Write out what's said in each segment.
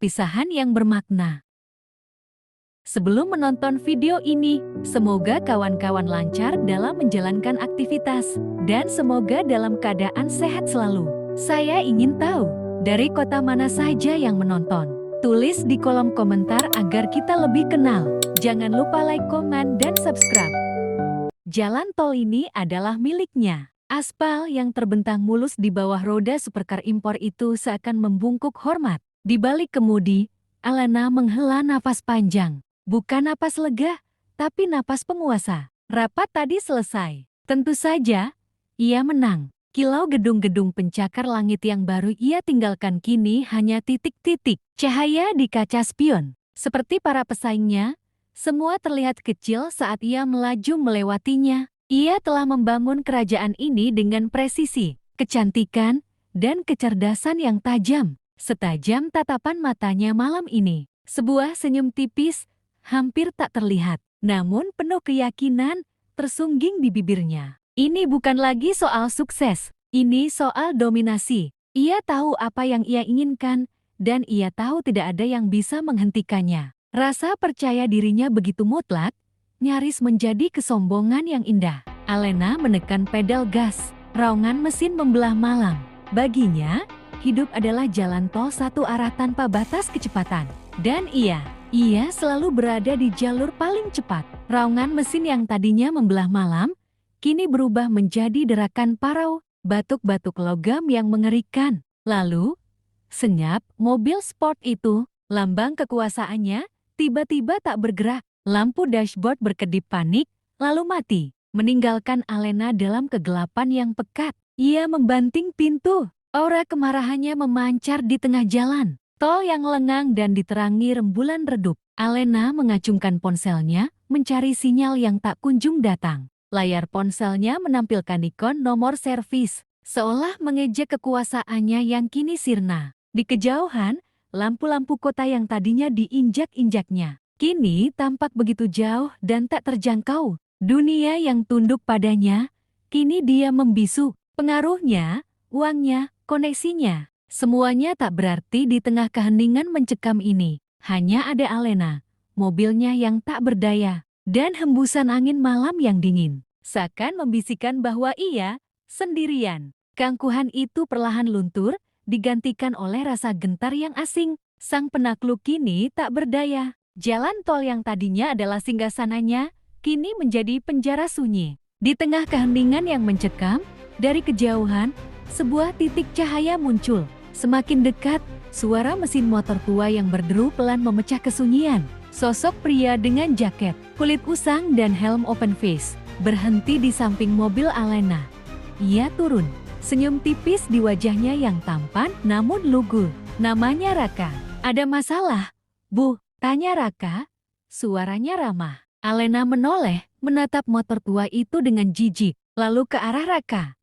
perpisahan yang bermakna. Sebelum menonton video ini, semoga kawan-kawan lancar dalam menjalankan aktivitas, dan semoga dalam keadaan sehat selalu. Saya ingin tahu, dari kota mana saja yang menonton? Tulis di kolom komentar agar kita lebih kenal. Jangan lupa like, komen, dan subscribe. Jalan tol ini adalah miliknya. Aspal yang terbentang mulus di bawah roda supercar impor itu seakan membungkuk hormat. Di balik kemudi, Alena menghela napas panjang. Bukan napas lega, tapi napas penguasa. Rapat tadi selesai. Tentu saja, ia menang. Kilau gedung-gedung pencakar langit yang baru ia tinggalkan kini hanya titik-titik cahaya di kaca spion. Seperti para pesaingnya, semua terlihat kecil saat ia melaju melewatinya. Ia telah membangun kerajaan ini dengan presisi, kecantikan, dan kecerdasan yang tajam. Setajam tatapan matanya malam ini. Sebuah senyum tipis, hampir tak terlihat, namun penuh keyakinan, tersungging di bibirnya. Ini bukan lagi soal sukses, ini soal dominasi. Ia tahu apa yang ia inginkan, dan ia tahu tidak ada yang bisa menghentikannya. Rasa percaya dirinya begitu mutlak, nyaris menjadi kesombongan yang indah. Alena menekan pedal gas, raungan mesin membelah malam. Baginya, hidup adalah jalan tol satu arah tanpa batas kecepatan. Dan ia selalu berada di jalur paling cepat. Raungan mesin yang tadinya membelah malam, kini berubah menjadi derakan parau, batuk-batuk logam yang mengerikan. Lalu, senyap, mobil sport itu, lambang kekuasaannya, tiba-tiba tak bergerak. Lampu dashboard berkedip panik, lalu mati, meninggalkan Alena dalam kegelapan yang pekat. Ia membanting pintu, aura kemarahannya memancar di tengah jalan. Tol yang lengang dan diterangi rembulan redup. Alena mengacungkan ponselnya, mencari sinyal yang tak kunjung datang. Layar ponselnya menampilkan ikon nomor servis, seolah mengejek kekuasaannya yang kini sirna. Di kejauhan, lampu-lampu kota yang tadinya diinjak-injaknya, kini tampak begitu jauh dan tak terjangkau. Dunia yang tunduk padanya, kini dia membisu. Pengaruhnya, uangnya, koneksinya, semuanya tak berarti di tengah keheningan mencekam ini. Hanya ada Alena, mobilnya yang tak berdaya, dan hembusan angin malam yang dingin. Seakan membisikkan bahwa ia sendirian. Keangkuhan itu perlahan luntur, digantikan oleh rasa gentar yang asing. Sang penakluk kini tak berdaya. Jalan tol yang tadinya adalah singgasananya, kini menjadi penjara sunyi. Di tengah keheningan yang mencekam, dari kejauhan, sebuah titik cahaya muncul. Semakin dekat, suara mesin motor tua yang berderu pelan memecah kesunyian. Sosok pria dengan jaket, kulit usang dan helm open face, berhenti di samping mobil Alena. Ia turun, senyum tipis di wajahnya yang tampan namun lugu. Namanya Raka. Ada masalah, Bu? Tanya Raka. Suaranya ramah. Alena menoleh, menatap motor tua itu dengan jijik, lalu ke arah Raka.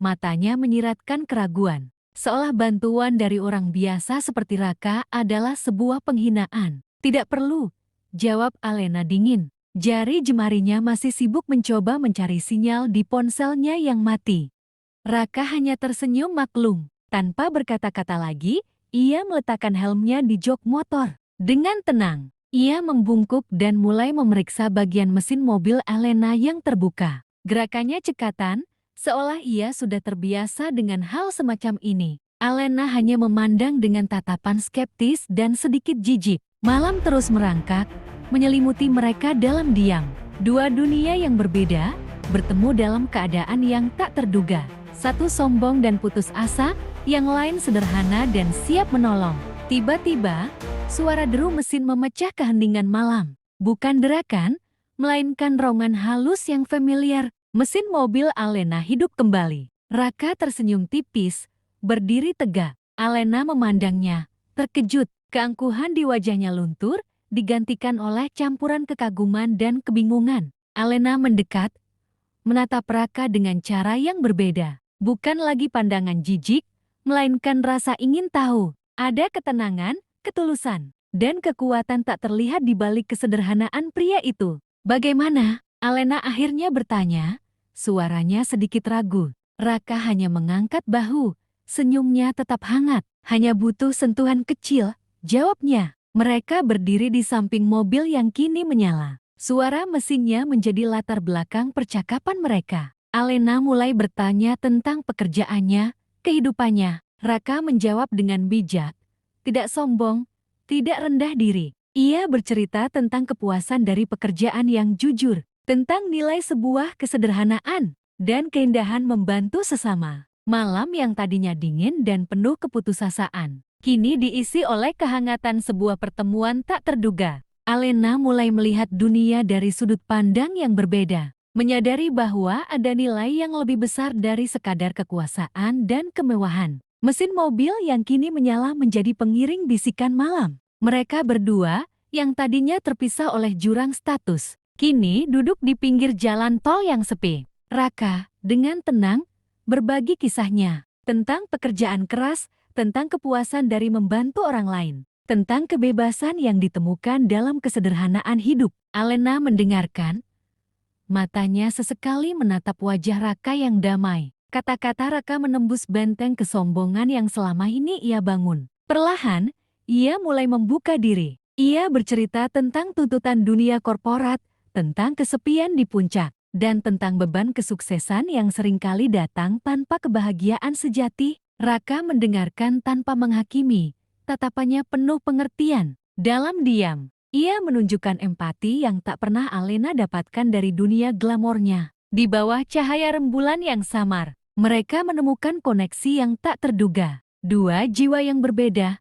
Matanya menyiratkan keraguan. Seolah bantuan dari orang biasa seperti Raka adalah sebuah penghinaan. Tidak perlu, jawab Alena dingin. Jari jemarinya masih sibuk mencoba mencari sinyal di ponselnya yang mati. Raka hanya tersenyum maklum. Tanpa berkata-kata lagi, ia meletakkan helmnya di jok motor. Dengan tenang, ia membungkuk dan mulai memeriksa bagian mesin mobil Alena yang terbuka. Gerakannya cekatan, seolah ia sudah terbiasa dengan hal semacam ini. Alena hanya memandang dengan tatapan skeptis dan sedikit jijik. Malam terus merangkak, menyelimuti mereka dalam diam. Dua dunia yang berbeda, bertemu dalam keadaan yang tak terduga. Satu sombong dan putus asa, yang lain sederhana dan siap menolong. Tiba-tiba, suara deru mesin memecah keheningan malam. Bukan derakan, melainkan raungan halus yang familiar. Mesin mobil Alena hidup kembali. Raka tersenyum tipis, berdiri tegak. Alena memandangnya, terkejut. Keangkuhan di wajahnya luntur, digantikan oleh campuran kekaguman dan kebingungan. Alena mendekat, menatap Raka dengan cara yang berbeda. Bukan lagi pandangan jijik, melainkan rasa ingin tahu. Ada ketenangan, ketulusan, dan kekuatan tak terlihat di balik kesederhanaan pria itu. Bagaimana? Alena akhirnya bertanya, suaranya sedikit ragu. Raka hanya mengangkat bahu, senyumnya tetap hangat. Hanya butuh sentuhan kecil, Jawabnya. Mereka berdiri di samping mobil yang kini menyala. Suara mesinnya menjadi latar belakang percakapan mereka. Alena mulai bertanya tentang pekerjaannya, kehidupannya. Raka menjawab dengan bijak, tidak sombong, tidak rendah diri. Ia bercerita tentang kepuasan dari pekerjaan yang jujur, tentang nilai sebuah kesederhanaan, dan keindahan membantu sesama. Malam yang tadinya dingin dan penuh keputusasaan, kini diisi oleh kehangatan sebuah pertemuan tak terduga. Alena mulai melihat dunia dari sudut pandang yang berbeda, menyadari bahwa ada nilai yang lebih besar dari sekadar kekuasaan dan kemewahan. Mesin mobil yang kini menyala menjadi pengiring bisikan malam. Mereka berdua, yang tadinya terpisah oleh jurang status, kini duduk di pinggir jalan tol yang sepi. Raka, dengan tenang, berbagi kisahnya tentang pekerjaan keras, tentang kepuasan dari membantu orang lain, tentang kebebasan yang ditemukan dalam kesederhanaan hidup. Alena mendengarkan, matanya sesekali menatap wajah Raka yang damai. Kata-kata Raka menembus benteng kesombongan yang selama ini ia bangun. Perlahan, ia mulai membuka diri. Ia bercerita tentang tuntutan dunia korporat, tentang kesepian di puncak, dan tentang beban kesuksesan yang seringkali datang tanpa kebahagiaan sejati. Raka mendengarkan tanpa menghakimi, tatapannya penuh pengertian. Dalam diam, ia menunjukkan empati yang tak pernah Alena dapatkan dari dunia glamornya. Di bawah cahaya rembulan yang samar, mereka menemukan koneksi yang tak terduga. Dua jiwa yang berbeda,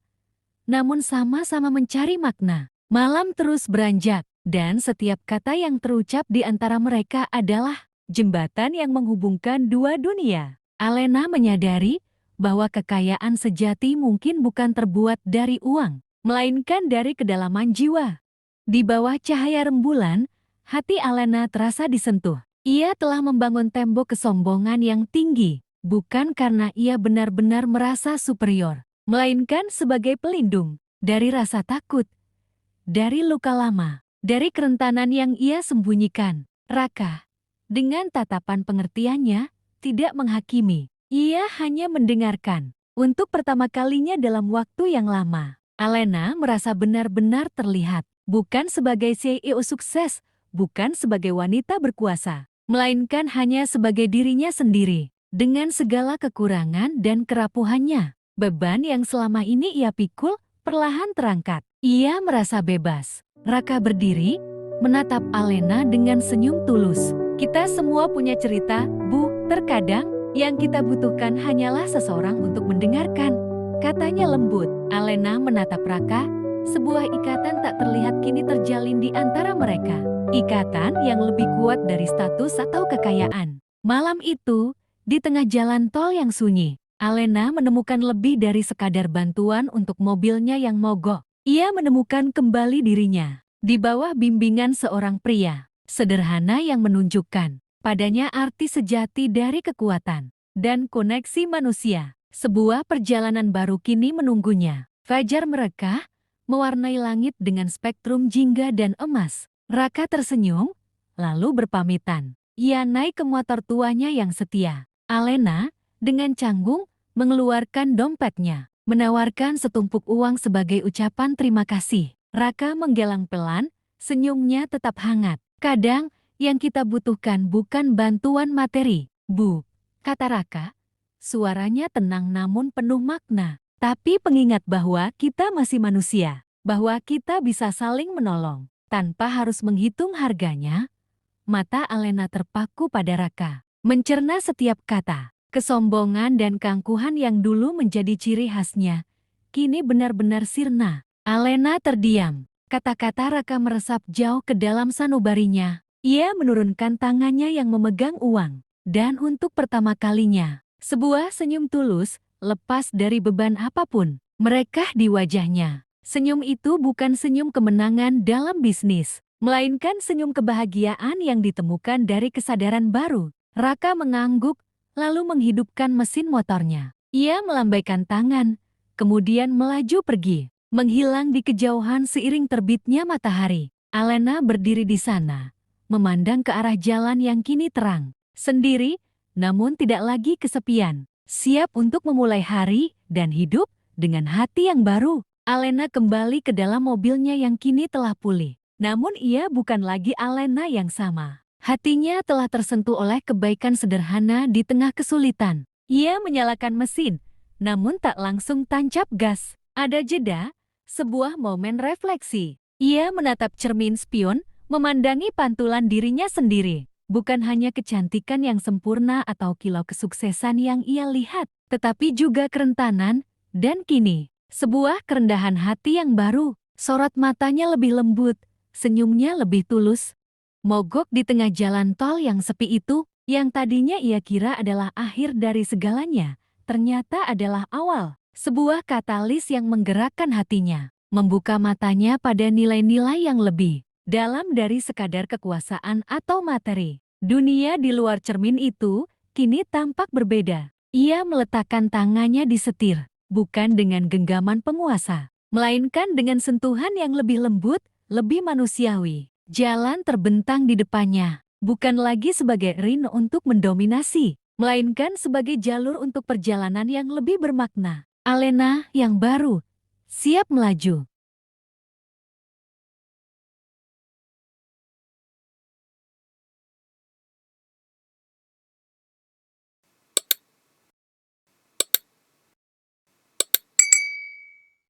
namun sama-sama mencari makna. Malam terus beranjak, dan setiap kata yang terucap di antara mereka adalah jembatan yang menghubungkan dua dunia. Alena menyadari bahwa kekayaan sejati mungkin bukan terbuat dari uang, melainkan dari kedalaman jiwa. Di bawah cahaya rembulan, hati Alena terasa disentuh. Ia telah membangun tembok kesombongan yang tinggi, bukan karena ia benar-benar merasa superior, melainkan sebagai pelindung dari rasa takut, dari luka lama, dari kerentanan yang ia sembunyikan. Raka, dengan tatapan pengertiannya, tidak menghakimi. Ia hanya mendengarkan. Untuk pertama kalinya dalam waktu yang lama, Alena merasa benar-benar terlihat, bukan sebagai CEO sukses, bukan sebagai wanita berkuasa, melainkan hanya sebagai dirinya sendiri, dengan segala kekurangan dan kerapuhannya. Beban yang selama ini ia pikul perlahan terangkat. Ia merasa bebas. Raka berdiri, menatap Alena dengan senyum tulus. Kita semua punya cerita, Bu. Terkadang, yang kita butuhkan hanyalah seseorang untuk mendengarkan, katanya lembut. Alena menatap Raka, sebuah ikatan tak terlihat kini terjalin di antara mereka. Ikatan yang lebih kuat dari status atau kekayaan. Malam itu, di tengah jalan tol yang sunyi, Alena menemukan lebih dari sekadar bantuan untuk mobilnya yang mogok. Ia menemukan kembali dirinya di bawah bimbingan seorang pria sederhana yang menunjukkan padanya arti sejati dari kekuatan dan koneksi manusia. Sebuah perjalanan baru kini menunggunya. Fajar merekah, mewarnai langit dengan spektrum jingga dan emas. Raka tersenyum, lalu berpamitan. Ia naik ke motor tuanya yang setia. Alena, dengan canggung, mengeluarkan dompetnya, menawarkan setumpuk uang sebagai ucapan terima kasih. Raka menggelang pelan, senyumnya tetap hangat. Kadang, yang kita butuhkan bukan bantuan materi, Bu, kata Raka. Suaranya tenang namun penuh makna, tapi pengingat bahwa kita masih manusia, bahwa kita bisa saling menolong, tanpa harus menghitung harganya. Mata Alena terpaku pada Raka, mencerna setiap kata. Kesombongan dan keangkuhan yang dulu menjadi ciri khasnya, kini benar-benar sirna. Alena terdiam, kata-kata Raka meresap jauh ke dalam sanubarinya. Ia menurunkan tangannya yang memegang uang, dan untuk pertama kalinya, sebuah senyum tulus, lepas dari beban apapun, merekah di wajahnya. Senyum itu bukan senyum kemenangan dalam bisnis, melainkan senyum kebahagiaan yang ditemukan dari kesadaran baru. Raka mengangguk, lalu menghidupkan mesin motornya. Ia melambaikan tangan, kemudian melaju pergi, menghilang di kejauhan seiring terbitnya matahari. Alena berdiri di sana, memandang ke arah jalan yang kini terang, sendiri, namun tidak lagi kesepian, siap untuk memulai hari dan hidup dengan hati yang baru. Alena kembali ke dalam mobilnya yang kini telah pulih. Namun ia bukan lagi Alena yang sama. Hatinya telah tersentuh oleh kebaikan sederhana di tengah kesulitan. Ia menyalakan mesin, namun tak langsung tancap gas. Ada jeda, sebuah momen refleksi. Ia menatap cermin spion, memandangi pantulan dirinya sendiri. Bukan hanya kecantikan yang sempurna atau kilau kesuksesan yang ia lihat, tetapi juga kerentanan, dan kini, sebuah kerendahan hati yang baru. Sorot matanya lebih lembut, senyumnya lebih tulus. Mogok di tengah jalan tol yang sepi itu, yang tadinya ia kira adalah akhir dari segalanya, ternyata adalah awal. Sebuah katalis yang menggerakkan hatinya, membuka matanya pada nilai-nilai yang lebih dalam dari sekadar kekuasaan atau materi. Dunia di luar cermin itu kini tampak berbeda. Ia meletakkan tangannya di setir, bukan dengan genggaman penguasa, melainkan dengan sentuhan yang lebih lembut, lebih manusiawi. Jalan terbentang di depannya, bukan lagi sebagai ring untuk mendominasi, melainkan sebagai jalur untuk perjalanan yang lebih bermakna. Alena yang baru, siap melaju.